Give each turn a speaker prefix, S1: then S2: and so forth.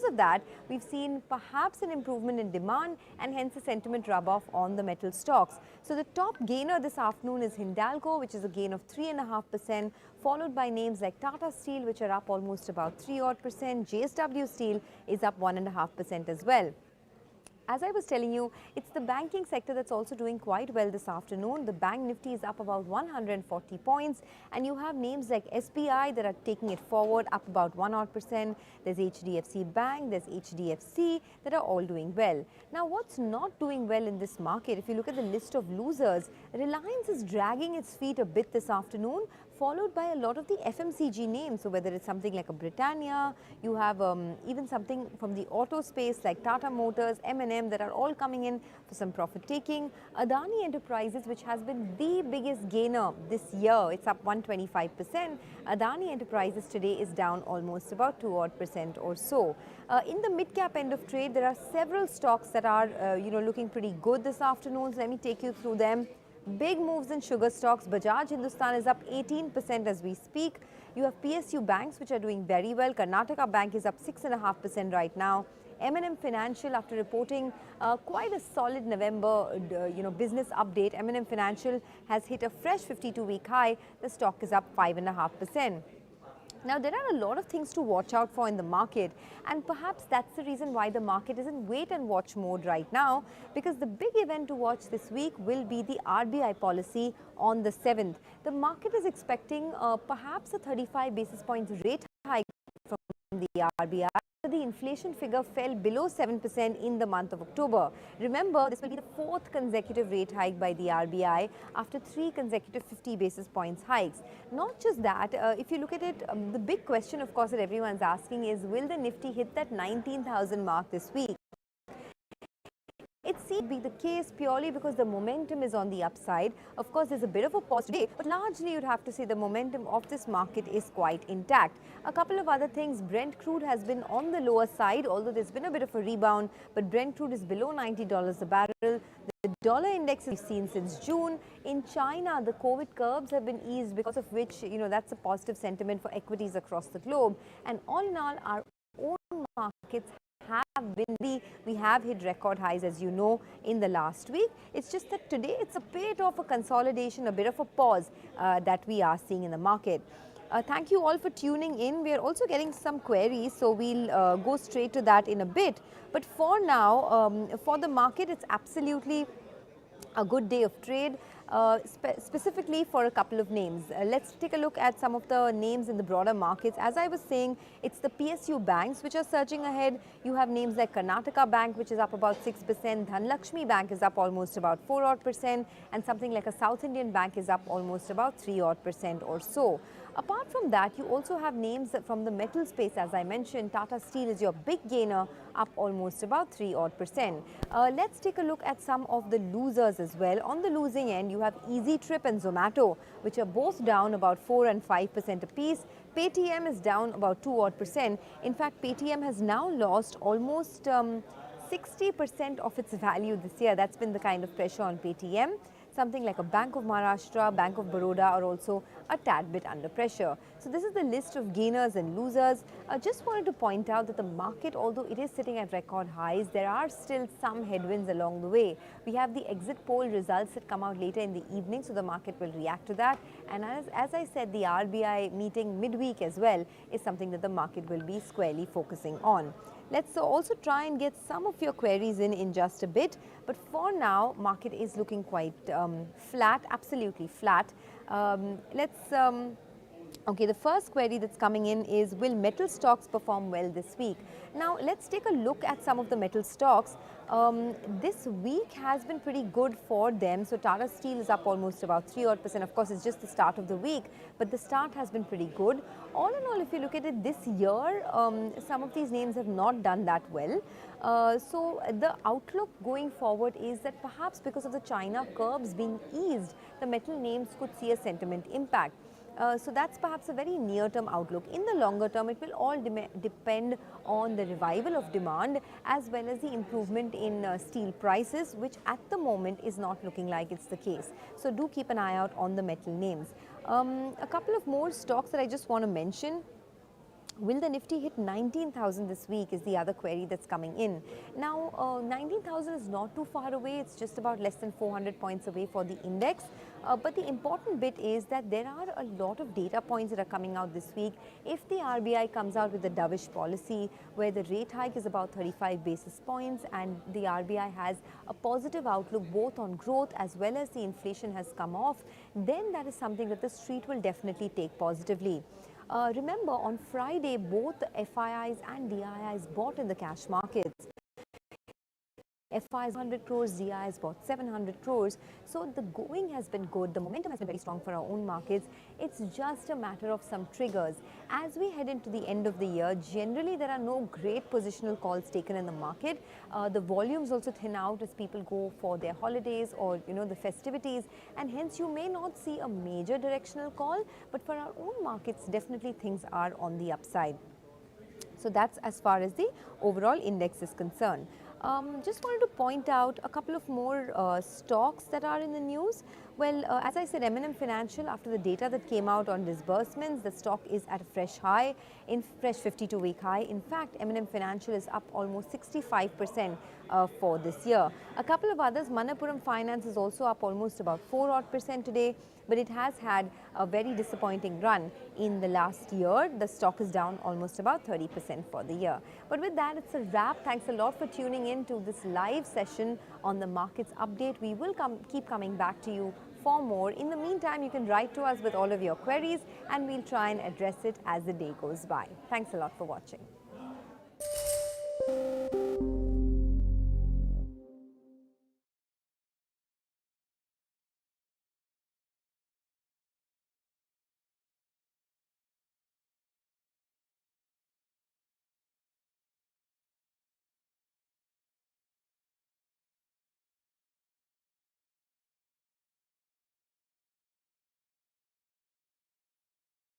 S1: of that, we've seen perhaps an improvement in demand and hence a sentiment rub-off on the metal stocks. So the top gainer this afternoon is Hindalco, which is a gain of 3.5%, followed by names like Tata Steel, which are up almost about 3% JSW Steel is up 1.5% as well. As I was telling you, it's the banking sector that's also doing quite well this afternoon. The bank nifty is up about 140 points, and you have names like SBI that are taking it forward, up about 1%. There's HDFC Bank, there's HDFC that are all doing well. Now, what's not doing well in this market, if you look at the list of losers, Reliance is dragging its feet a bit this afternoon, followed by a lot of the FMCG names. So whether it's something like a Britannia, you have even something from the auto space like Tata Motors, M&M that are all coming in for some profit taking. Adani Enterprises, which has been the biggest gainer this year, it's up 125%. Adani Enterprises today is down almost about 2% or so. In the mid-cap end of trade, there are several stocks that are looking pretty good this afternoon. So let me take you through them. Big moves in sugar stocks. Bajaj Hindustan is up 18% as we speak. You have PSU banks which are doing very well. Karnataka Bank is up 6.5% right now. M&M Financial, after reporting quite a solid November business update, M&M Financial has hit a fresh 52-week high. The stock is up 5.5%. Now, there are a lot of things to watch out for in the market, and perhaps that's the reason why the market is in wait and watch mode right now, because the big event to watch this week will be the RBI policy on the 7th. The market is expecting perhaps a 35 basis points rate hike from the RBI. The inflation figure fell below 7% in the month of October. Remember, this will be the fourth consecutive rate hike by the RBI after 3 consecutive 50 basis points hikes. Not just that, if you look at it, the big question, of course, that everyone's asking is, will the Nifty hit that 19,000 mark this week? It seems to be the case purely because the momentum is on the upside. Of course, there's a bit of a pause today, but largely you'd have to say the momentum of this market is quite intact. A couple of other things, Brent crude has been on the lower side, although there's been a bit of a rebound, but Brent crude is below $90 a barrel. The dollar index we've seen since June. In China, the COVID curbs have been eased, because of which, that's a positive sentiment for equities across the globe. And all in all, our own markets we have hit record highs, as you know, in the last week. It's just that today it's a bit of a consolidation, a bit of a pause that we are seeing in the market. Thank you all for tuning in. We are also getting some queries, so we'll go straight to that in a bit. But for now, for the market, it's absolutely a good day of trade. Specifically for a couple of names. Let's take a look at some of the names in the broader markets. As I was saying, it's the PSU banks which are surging ahead. You have names like Karnataka Bank, which is up about 6%. Dhanlakshmi Bank is up almost about 4%, and something like a South Indian Bank is up almost about 3% or so. Apart from that, you also have names from the metal space. As I mentioned, Tata Steel is your big gainer, up almost about 3%. Let's take a look at some of the losers as well. On the losing end, you have Easy Trip and Zomato, which are both down about 4 and 5% apiece. Paytm is down about 2%. In fact, Paytm has now lost almost 60% of its value this year. That's been the kind of pressure on Paytm. Something like a Bank of Maharashtra, Bank of Baroda are also a tad bit under pressure. So this is the list of gainers and losers. I just wanted to point out that the market, although it is sitting at record highs, there are still some headwinds along the way. We have the exit poll results that come out later in the evening, so the market will react to that. And as I said, the RBI meeting midweek as well is something that the market will be squarely focusing on. Let's also try and get some of your queries in just a bit. But for now, market is looking quite flat, absolutely flat. Okay, the first query that's coming in is, will metal stocks perform well this week? Now, let's take a look at some of the metal stocks. This week has been pretty good for them. So Tata Steel is up almost about 3%. Of course, it's just the start of the week, but the start has been pretty good. All in all, if you look at it this year, some of these names have not done that well. So the outlook going forward is that perhaps because of the China curbs being eased, the metal names could see a sentiment impact. So that's perhaps a very near-term outlook. In the longer term, it will all depend on the revival of demand as well as the improvement in steel prices, which at the moment is not looking like it's the case. So do keep an eye out on the metal names. A couple of more stocks that I just want to mention. Will the Nifty hit 19,000 this week is the other query that's coming in. Now, 19,000 is not too far away. It's just about less than 400 points away for the index. But the important bit is that there are a lot of data points that are coming out this week. If the RBI comes out with a dovish policy where the rate hike is about 35 basis points and the RBI has a positive outlook both on growth as well as the inflation has come off, then that is something that the street will definitely take positively. Remember, on Friday, both the FIIs and DIIs bought in the cash markets. FIIs 100 crores, DIIs bought 700 crores. So the going has been good. The momentum has been very strong for our own markets. It's just a matter of some triggers. As we head into the end of the year, generally there are no great positional calls taken in the market. The volumes also thin out as people go for their holidays or the festivities, and hence you may not see a major directional call, but for our own markets definitely things are on the upside. So that's as far as the overall index is concerned. Just wanted to point out a couple of more stocks that are in the news. Well, as I said, M&M Financial, after the data that came out on disbursements, the stock is at a fresh high, in fresh 52-week high. In fact, M&M Financial is up almost 65% for this year. A couple of others, Manappuram Finance is also up almost about 4% today, but it has had a very disappointing run in the last year. The stock is down almost about 30% for the year. But with that, it's a wrap. Thanks a lot for tuning in to this live session on the markets update. We will keep coming back to you for more. In the meantime, you can write to us with all of your queries and we'll try and address it as the day goes by. Thanks a lot for watching.